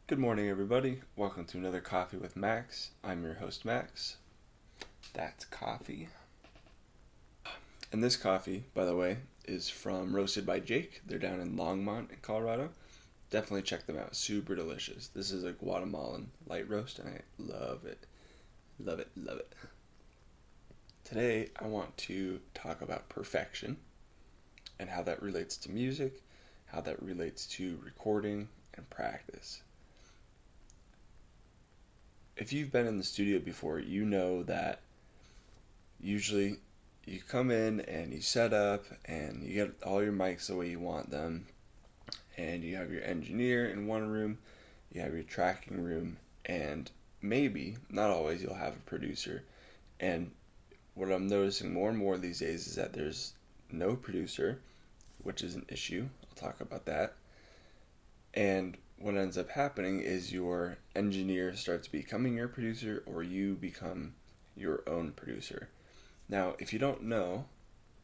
Good morning, everybody. Welcome to another Coffee with Max. I'm your host, Max. That's coffee. And this coffee, by the way, is from Roasted by Jake. They're down in Longmont in Colorado. Definitely check them out. Super delicious. This is a Guatemalan light roast, and I love it. Love it, love it. Today, I want to talk about perfection and how that relates to music, how that relates to recording and practice. If you've been in the studio before, you know that usually you come in and you set up and you get all your mics the way you want them, and you have your engineer in one room, you have your tracking room, and maybe, not always, you'll have a producer. And what I'm noticing more and more these days is that there's no producer, which is an issue. I'll talk about that. And what ends up happening is your engineer starts becoming your producer, or you become your own producer. Now, if you don't know,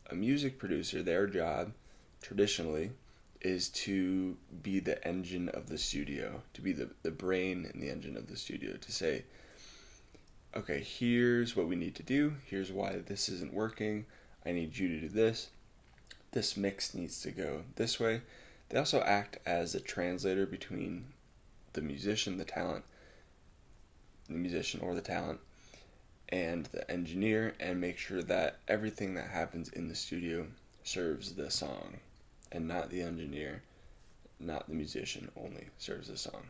a music producer, their job traditionally is to be the engine of the studio, to be the brain and the engine of the studio, to say, okay, here's what we need to do, here's why this isn't working, I need you to do this, this mix needs to go this way. They also act as a translator between the musician, the musician or the talent, and the engineer, and make sure that everything that happens in the studio serves the song, and not the engineer, not the musician only serves the song.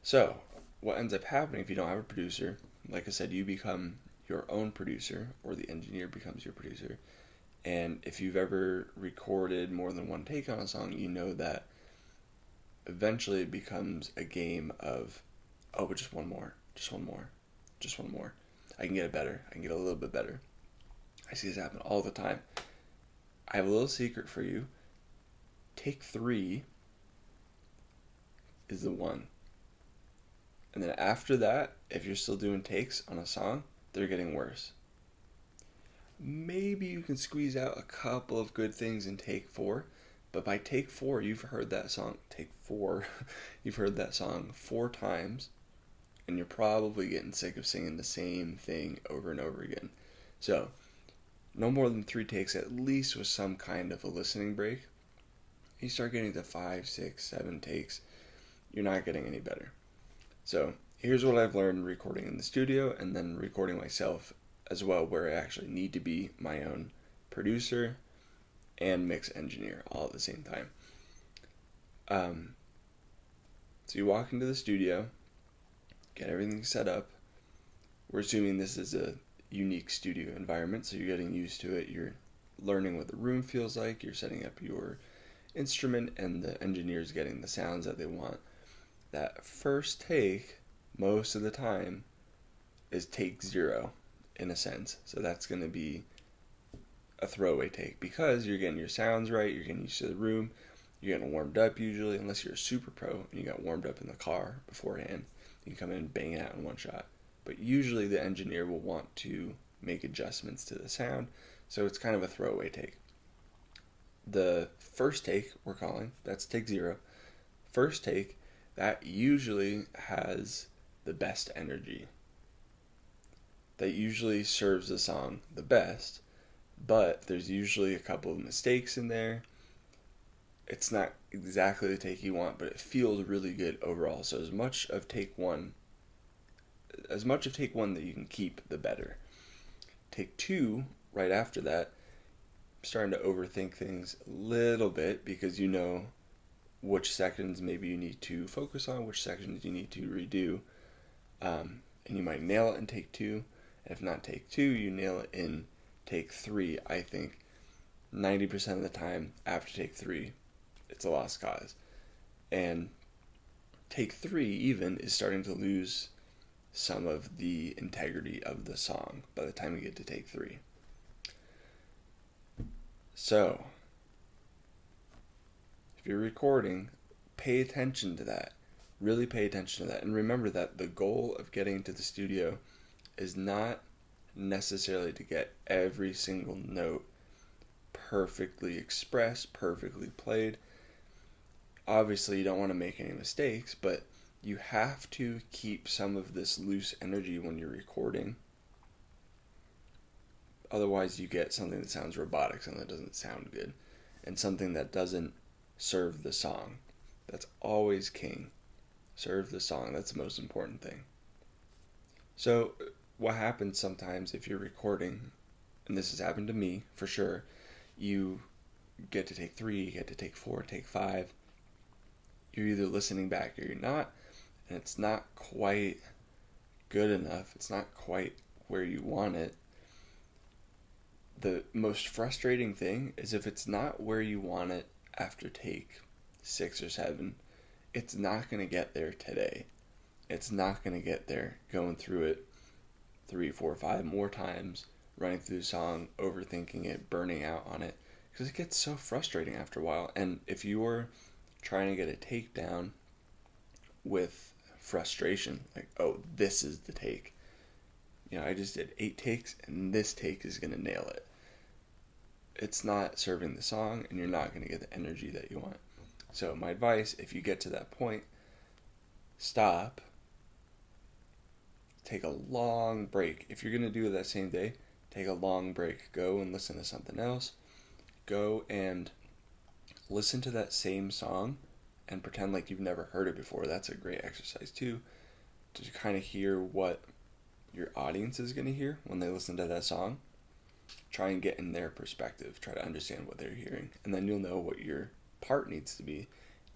So, what ends up happening if you don't have a producer, like I said, you become your own producer, or the engineer becomes your producer. And if you've ever recorded more than one take on a song, you know that eventually it becomes a game of, oh, but just one more. I can get it better. I can get a little bit better. I see this happen all the time. I have a little secret for you. Take 3 is the one. And then after that, if you're still doing takes on a song, they're getting worse. Maybe you can squeeze out a couple of good things in take 4, but by take 4, you've heard that song, you've heard that song 4 times, and you're probably getting sick of singing the same thing over and over again. So, no more than 3 takes, at least with some kind of a listening break. You start getting to 5, 6, 7 takes, you're not getting any better. So, here's what I've learned recording in the studio, and then recording myself as well, where I actually need to be my own producer and mix engineer all at the same time. So you walk into the studio, get everything set up. We're assuming this is a unique studio environment, so you're getting used to it. You're learning what the room feels like. You're setting up your instrument, and the engineer's getting the sounds that they want. That first take, most of the time, is take 0. In a sense. So that's going to be a throwaway take, because you're getting your sounds right, you're getting used to the room, you're getting warmed up usually, unless you're a super pro and you got warmed up in the car beforehand. You can come in and bang it out in one shot. But usually the engineer will want to make adjustments to the sound, so it's kind of a throwaway take. The first take, we're calling, that's take 0. First take, that usually has the best energy. That usually serves the song the best, but there's usually a couple of mistakes in there. It's not exactly the take you want, but it feels really good overall. So as much of take one that you can keep, the better. Take 2, right after that, I'm starting to overthink things a little bit, because you know which sections maybe you need to focus on, which sections you need to redo, and you might nail it in take 2. If not take 2, you nail it in take 3. I think 90% of the time after take 3, it's a lost cause. And take 3 even is starting to lose some of the integrity of the song by the time we get to take 3. So, if you're recording, pay attention to that. Really pay attention to that. And remember that the goal of getting to the studio is not necessarily to get every single note perfectly expressed, perfectly played. Obviously, you don't want to make any mistakes, but you have to keep some of this loose energy when you're recording. Otherwise, you get something that sounds robotic, something that doesn't sound good, and something that doesn't serve the song. That's always king. Serve the song. That's the most important thing. So, what happens sometimes if you're recording, and this has happened to me for sure, you get to take 3, you get to take 4, take 5. You're either listening back or you're not, and it's not quite good enough. It's not quite where you want it. The most frustrating thing is if it's not where you want it after take 6 or 7, it's not going to get there today. It's not going to get there going through it 3, 4, 5 more times, running through the song, overthinking it, burning out on it, because it gets so frustrating after a while. And if you're trying to get a take down with frustration, like, oh, this is the take. I just did 8 takes, and this take is going to nail it. It's not serving the song, and you're not going to get the energy that you want. So my advice, if you get to that point, stop, take a long break. If you're going to do it that same day, take a long break. Go and listen to something else. Go and listen to that same song and pretend like you've never heard it before. That's a great exercise too, to kind of hear what your audience is going to hear when they listen to that song. Try and get in their perspective. Try to understand what they're hearing. And then you'll know what your part needs to be.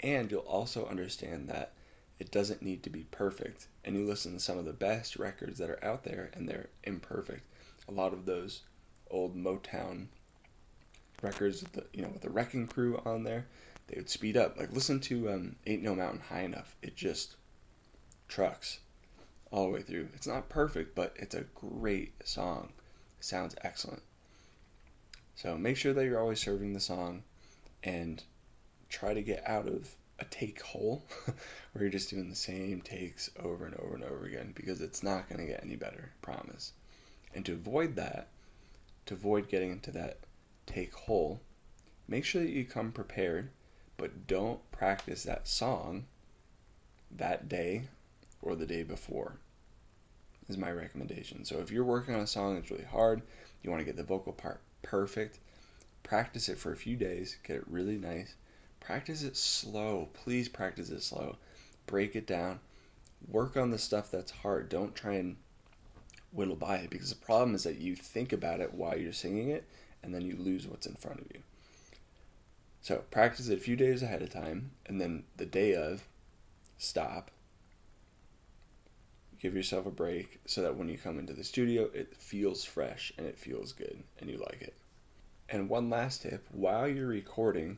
And you'll also understand that it doesn't need to be perfect. And you listen to some of the best records that are out there, and they're imperfect. A lot of those old Motown records with the Wrecking Crew on there, they would speed up. Like, listen to Ain't No Mountain High Enough. It just trucks all the way through. It's not perfect, but it's a great song. It sounds excellent. So make sure that you're always serving the song, and try to get out of a take hole where you're just doing the same takes over and over and over again, because it's not going to get any better, promise. And to avoid that, to avoid getting into that take hole, make sure that you come prepared, but don't practice that song that day or the day before, is my recommendation. So if you're working on a song that's really hard, you want to get the vocal part perfect, practice it for a few days, get it really nice. Practice it slow. Please practice it slow. Break it down. Work on the stuff that's hard. Don't try and whittle by it, because the problem is that you think about it while you're singing it, and then you lose what's in front of you. So practice it a few days ahead of time, and then the day of, stop. Give yourself a break so that when you come into the studio, it feels fresh and it feels good and you like it. And one last tip, while you're recording,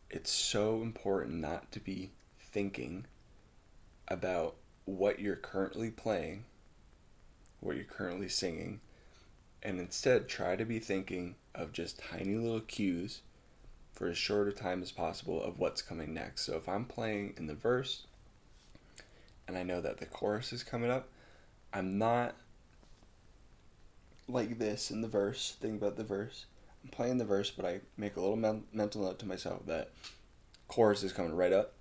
it's so important not to be thinking about what you're currently playing, what you're currently singing, and instead try to be thinking of just tiny little cues for as short a time as possible of what's coming next. So if I'm playing in the verse and I know that the chorus is coming up, I'm not like this in the verse, think about the verse. I'm playing the verse, but I make a little mental note to myself that chorus is coming right up,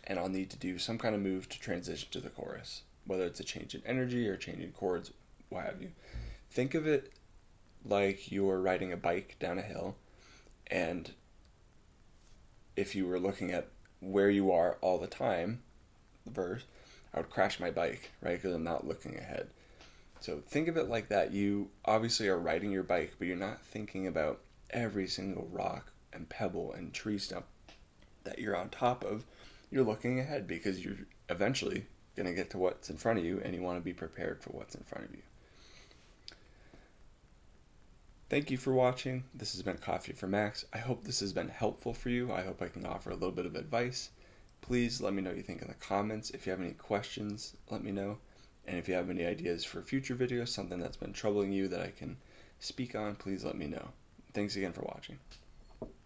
and I'll need to do some kind of move to transition to the chorus, whether it's a change in energy or change in chords, what have you. Think of it like you're riding a bike down a hill, and if you were looking at where you are all the time, the verse, I would crash my bike, right? Because I'm not looking ahead. So think of it like that. You obviously are riding your bike, but you're not thinking about every single rock and pebble and tree stump that you're on top of. You're looking ahead because you're eventually going to get to what's in front of you, and you want to be prepared for what's in front of you. Thank you for watching. This has been Coffee for Max. I hope this has been helpful for you. I hope I can offer a little bit of advice. Please let me know what you think in the comments. If you have any questions, let me know. And if you have any ideas for future videos, something that's been troubling you that I can speak on, please let me know. Thanks again for watching.